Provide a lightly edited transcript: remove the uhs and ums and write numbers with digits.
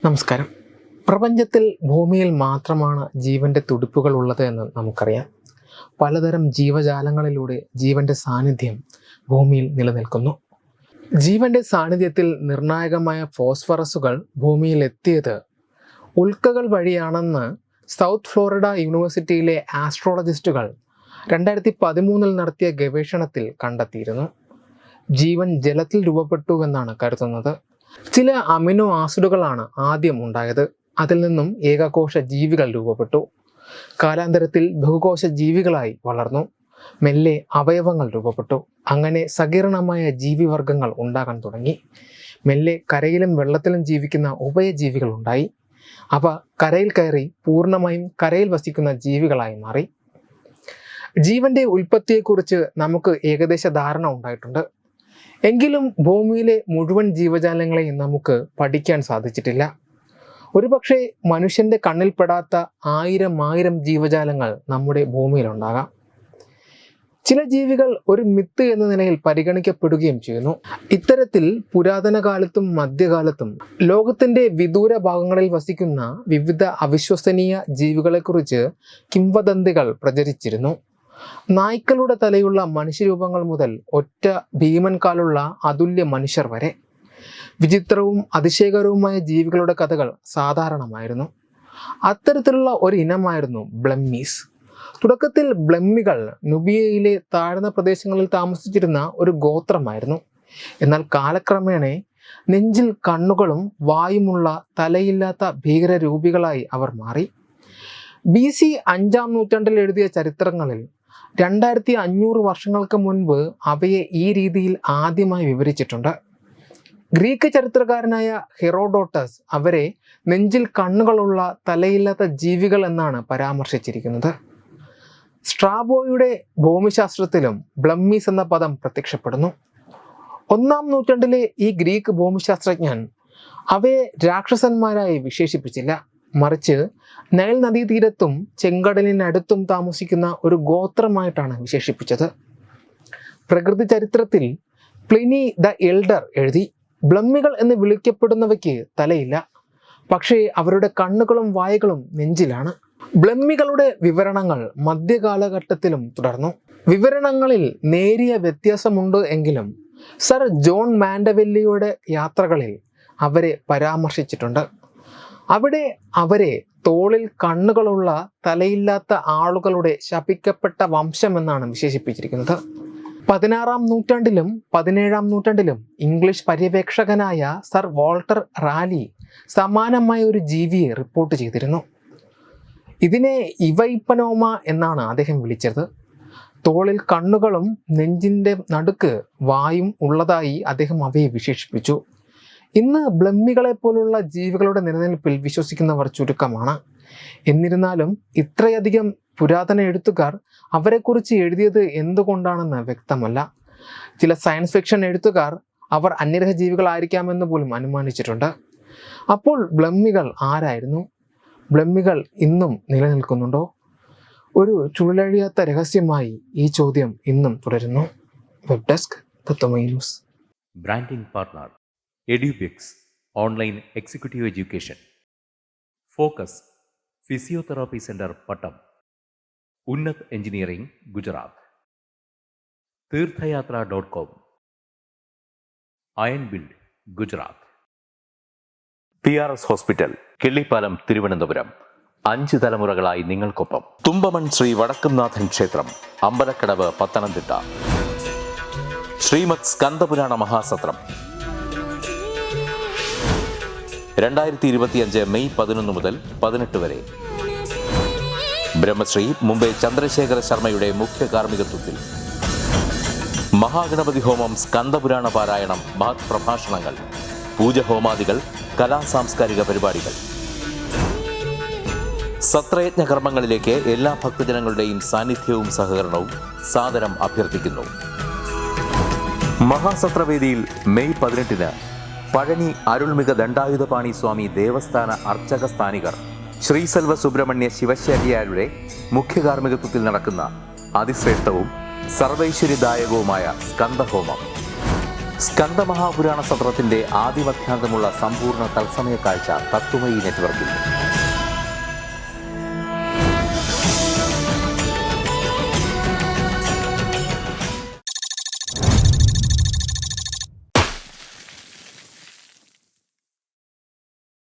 നമസ്കാരം. പ്രപഞ്ചത്തിൽ ഭൂമിയിൽ മാത്രമാണ് ജീവൻ്റെ തുടിപ്പുകൾ ഉള്ളത് എന്ന് നമുക്കറിയാം. പലതരം ജീവജാലങ്ങളിലൂടെ ജീവൻ്റെ സാന്നിധ്യം ഭൂമിയിൽ നിലനിൽക്കുന്നു. ജീവൻ്റെ സാന്നിധ്യത്തിൽ നിർണായകമായ ഫോസ്ഫറസുകൾ ഭൂമിയിൽ എത്തിയത് ഉൽക്കകൾ വഴിയാണെന്ന് സൗത്ത് ഫ്ലോറിഡ യൂണിവേഴ്സിറ്റിയിലെ ആസ്ട്രോളജിസ്റ്റുകൾ 2013 നടത്തിയ ഗവേഷണത്തിൽ കണ്ടെത്തിയിരുന്നു. ജീവൻ ജലത്തിൽ രൂപപ്പെട്ടുവെന്നാണ് കരുതുന്നത്. ചില അമിനോ ആസിഡുകളാണ് ആദ്യം ഉണ്ടായത്. അതിൽ നിന്നും ഏകകോശ ജീവികൾ രൂപപ്പെട്ടു. കാലാന്തരത്തിൽ ബഹുകോശ ജീവികളായി വളർന്നു. മെല്ലെ അവയവങ്ങൾ രൂപപ്പെട്ടു. അങ്ങനെ സങ്കീർണമായ ജീവിവർഗങ്ങൾ ഉണ്ടാകാൻ തുടങ്ങി. മെല്ലെ കരയിലും വെള്ളത്തിലും ജീവിക്കുന്ന ഉഭയജീവികൾ ഉണ്ടായി. അവ കരയിൽ കയറി പൂർണ്ണമായും കരയിൽ വസിക്കുന്ന ജീവികളായി മാറി. ജീവന്റെ ഉൽപ്പത്തിയെക്കുറിച്ച് നമുക്ക് ഏകദേശ ധാരണ ഉണ്ടായിട്ടുണ്ട്. എങ്കിലും ഭൂമിയിലെ മുഴുവൻ ജീവജാലങ്ങളെയും നമുക്ക് പഠിക്കാൻ സാധിച്ചിട്ടില്ല. ഒരുപക്ഷെ മനുഷ്യന്റെ കണ്ണിൽപ്പെടാത്ത ആയിരം ജീവജാലങ്ങൾ നമ്മുടെ ഭൂമിയിലുണ്ടാകാം. ചില ജീവികൾ ഒരു മിത്ത് എന്ന നിലയിൽ പരിഗണിക്കപ്പെടുകയും ചെയ്യുന്നു. ഇത്തരത്തിൽ പുരാതന കാലത്തും മധ്യകാലത്തും ലോകത്തിന്റെ വിദൂര ഭാഗങ്ങളിൽ വസിക്കുന്ന വിവിധ അവിശ്വസനീയ ജീവികളെക്കുറിച്ച് കിംവദന്തികൾ പ്രചരിച്ചിരുന്നു. നായ്ക്കളുടെ തലയുള്ള മനുഷ്യരൂപങ്ങൾ മുതൽ ഒറ്റ ഭീമൻ കാലുള്ള അതുല്യ മനുഷ്യർ വരെ വിചിത്രവും അതിശയകരവുമായ ജീവികളുടെ കഥകൾ സാധാരണമായിരുന്നു. അത്തരത്തിലുള്ള ഒരു ഇനമായിരുന്നു ബ്ലെമ്മീസ്. തുടക്കത്തിൽ ബ്ലെമ്മികൾ നുബിയയിലെ താഴ്ന്ന പ്രദേശങ്ങളിൽ താമസിച്ചിരുന്ന ഒരു ഗോത്രമായിരുന്നു. എന്നാൽ കാലക്രമേണ നെഞ്ചിൽ കണ്ണുകളും വായുമുള്ള തലയില്ലാത്ത ഭീകരരൂപികളായി അവർ മാറി. BC 5-ാം നൂറ്റാണ്ടിൽ എഴുതിയ ചരിത്രങ്ങളിൽ 2500 വർഷങ്ങൾക്ക് മുൻപ് അവയെ ഈ രീതിയിൽ ആദ്യമായി വിവരിച്ചിട്ടുണ്ട്. ഗ്രീക്ക് ചരിത്രകാരനായ ഹെറോഡോട്ടസ് അവരെ നെഞ്ചിൽ കണ്ണുകളുള്ള തലയില്ലാത്ത ജീവികൾ എന്നാണ് പരാമർശിച്ചിരിക്കുന്നത്. സ്ട്രാബോയുടെ ഭൂമിശാസ്ത്രത്തിലും ബ്ലമ്മീസ് എന്ന പദം പ്രത്യക്ഷപ്പെടുന്നു. 1-ാം നൂറ്റാണ്ടിലെ ഈ ഗ്രീക്ക് ഭൂമിശാസ്ത്രജ്ഞൻ അവയെ രാക്ഷസന്മാരായി വിശേഷിപ്പിച്ചില്ല. മറിച്ച് നൈൽ നദീതീരത്തും ചെങ്കടലിനടുത്തും താമസിക്കുന്ന ഒരു ഗോത്രമായിട്ടാണ് വിശേഷിപ്പിച്ചത്. പ്രകൃതി ചരിത്രത്തിൽ പ്ലിനി ദ എൽഡർ എഴുതി, ബ്ലമ്മികൾ എന്ന് വിളിക്കപ്പെടുന്നവയ്ക്ക് തലയില്ല, പക്ഷേ അവരുടെ കണ്ണുകളും വായകളും നെഞ്ചിലാണ്. ബ്ലമ്മികളുടെ വിവരണങ്ങൾ മധ്യകാലഘട്ടത്തിലും തുടർന്നു. വിവരണങ്ങളിൽ നേരിയ വ്യത്യാസമുണ്ട് എങ്കിലും സർ ജോൺ മാൻഡവെല്ലിയുടെ യാത്രകളിൽ അവരെ പരാമർശിച്ചിട്ടുണ്ട്. അവിടെ അവരെ തോളിൽ കണ്ണുകളുള്ള തലയില്ലാത്ത ആളുകളുടെ ശപിക്കപ്പെട്ട വംശമെന്നാണ് വിശേഷിപ്പിച്ചിരിക്കുന്നത്. 16-ാം നൂറ്റാണ്ടിലും 17-ാം നൂറ്റാണ്ടിലും ഇംഗ്ലീഷ് പര്യവേക്ഷകനായ സർ വാൾട്ടർ റാലി സമാനമായ ഒരു ജീവിയെ റിപ്പോർട്ട് ചെയ്തിരുന്നു. ഇതിനെ ഇവൈപ്പനോമ എന്നാണ് അദ്ദേഹം വിളിച്ചത്. തോളിൽ കണ്ണുകളും നെഞ്ചിൻ്റെ നടുക്ക് വായും ഉള്ളതായി അദ്ദേഹം അവയെ വിശേഷിപ്പിച്ചു. ഇന്ന് ബ്ലമ്മികളെ പോലുള്ള ജീവികളുടെ നിലനിൽപ്പിൽ വിശ്വസിക്കുന്നവർ ചുരുക്കമാണ്. എന്നിരുന്നാലും ഇത്രയധികം പുരാതന എഴുത്തുകാർ അവരെക്കുറിച്ച് എഴുതിയത് എന്തുകൊണ്ടാണെന്ന് വ്യക്തമല്ല. ചില സയൻസ് ഫിക്ഷൻ എഴുത്തുകാർ അവർ അന്യഗ്രഹ ജീവികളായിരിക്കാമെന്ന് പോലും അനുമാനിച്ചിട്ടുണ്ട്. അപ്പോൾ ബ്ലമ്മികൾ ആരായിരുന്നു? ബ്ലമ്മികൾ ഇന്നും നിലനിൽക്കുന്നുണ്ടോ? ഒരു ചുഴലഴിയാത്ത രഹസ്യമായി ഈ ചോദ്യം ഇന്നും തുടരുന്നു. Web desk Tatwamayi news. Branding partner Edubix online executive education. Focus physiotherapy centre Pattom. Unnath engineering Gujarat. തീർത്ഥയാത്ര.com. Iron build Gujarat. PRS hospital Killippalam Thiruvananthapuram. 5 തലമുറകളായി നിങ്ങൾക്കൊപ്പം. തുമ്പമൺ ശ്രീ വടക്കുംനാഥൻ ക്ഷേത്രം അമ്പലക്കടവ് പത്തനംതിട്ട. ശ്രീമദ് സ്കന്ദപുരാണ മഹാസത്രം 2025 മെയ് 11 മുതൽ 18 വരെ. ബ്രഹ്മശ്രീ മുംബൈ ചന്ദ്രശേഖര ശർമ്മയുടെ മുഖ്യ കാർമ്മികത്വത്തിൽ മഹാഗണപതി ഹോമം, സ്കന്ദപുരാണ പാരായണം, മഹത് പ്രഭാഷണങ്ങൾ, പൂജഹോമാദികൾ, കലാസാംസ്കാരിക പരിപാടികൾ. സത്രയജ്ഞ കർമ്മങ്ങളിലേക്ക് എല്ലാ ഭക്തജനങ്ങളുടെയും സാന്നിധ്യവും സഹകരണവും സാദരം അഭ്യർത്ഥിക്കുന്നു. മഹാസത്രവേദിയിൽ മെയ് 18 പഴനി അരുൾമിക ദണ്ഡായുധപാണി സ്വാമി ദേവസ്ഥാന അർച്ചക സ്ഥാനികർ ശ്രീസെൽവ സുബ്രഹ്മണ്യ ശിവശാരിയാരുടെ മുഖ്യ കാർമ്മികത്വത്തിൽ നടക്കുന്ന അതിശ്രേഷ്ഠവും സർവൈശ്വര്യദായകവുമായ സ്കന്ദഹോമം സ്കന്ദമഹാപുരാണ സത്രത്തിന്റെ ആദിമധ്യാന്തമുള്ള സമ്പൂർണ്ണ തത്സമയ കാഴ്ച തത്വമയി നെറ്റ്വർക്കിൽ.